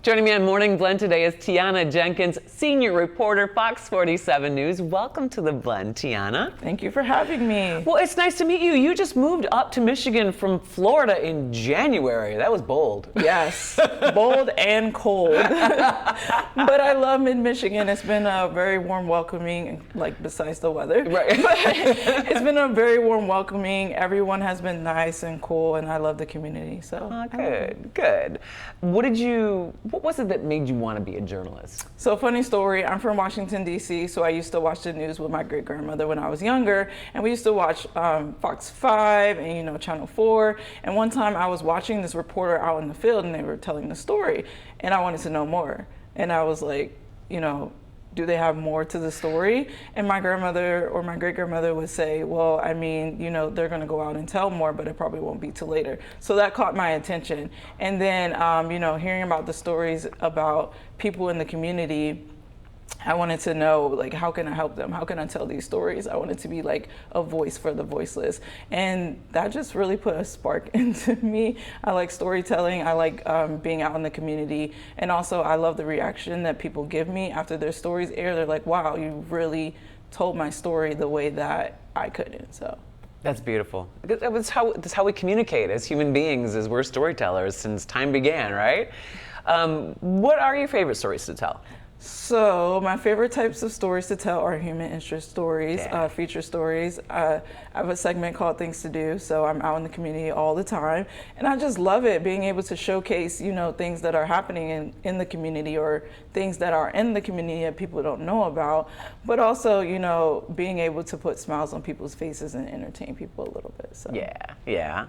Joining me on Morning Blend today is Tianna Jenkins, senior reporter, Fox 47 News. Welcome to the Blend, Tianna. Thank you for having me. Well, it's nice to meet you. You just moved up to Michigan from Florida in January. That was bold. Yes, bold and cold. But I love mid-Michigan. It's been a very warm welcoming, like besides the weather. Right. But it's been a very warm welcoming. Everyone has been nice and cool, and I love the community. So Good. What was it that made you want to be a journalist? So funny story, I'm from Washington, D.C., so I used to watch the news with my great-grandmother when I was younger, and we used to watch FOX47 and, Channel 4, and one time I was watching this reporter out in the field, and they were telling the story, and I wanted to know more. And I was like, do they have more to the story? And my grandmother or my great-grandmother would say, well, I mean, they're gonna go out and tell more, but it probably won't be till later. So that caught my attention. And then, hearing about the stories about people in the community, I wanted to know, like, how can I help them? How can I tell these stories? I wanted to be like a voice for the voiceless. And that just really put a spark into me. I like storytelling. I like being out in the community. And also I love the reaction that people give me after their stories air. They're like, wow, you really told my story the way that I couldn't. So. That's beautiful. That's how we communicate as human beings, as we're storytellers since time began, right? What are your favorite stories to tell? So my favorite types of stories to tell are human interest stories, feature stories. I have a segment called Things to Do, so I'm out in the community all the time, and I just love it, being able to showcase, things that are happening in the community, or things that are in the community that people don't know about, but also, being able to put smiles on people's faces and entertain people a little bit. So. Yeah.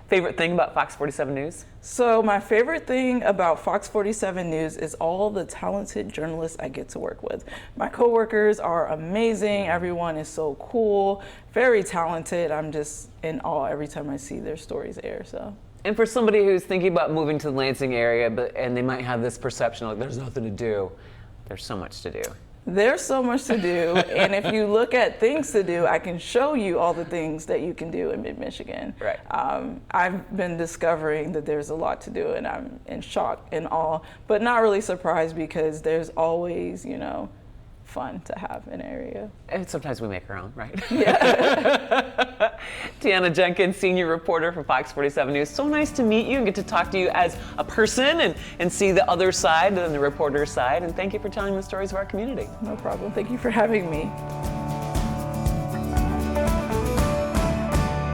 Favorite thing about Fox 47 News? So my favorite thing about Fox 47 News is all the talented journalists I get to work with. My coworkers are amazing. Everyone is so cool, very talented. I'm just in awe every time I see their stories air. So. And for somebody who's thinking about moving to the Lansing area, and they might have this perception like there's nothing to do, there's so much to do. There's so much to do, and if you look at things to do, I can show you all the things that you can do in mid-Michigan. Right. I've been discovering that there's a lot to do, and I'm in shock and awe, but not really surprised, because there's always, fun to have in an area. And sometimes we make our own, right? Yeah. Tianna Jenkins, senior reporter for Fox 47 News. So nice to meet you and get to talk to you as a person and see the other side and the reporter side. And thank you for telling the stories of our community. No problem. Thank you for having me.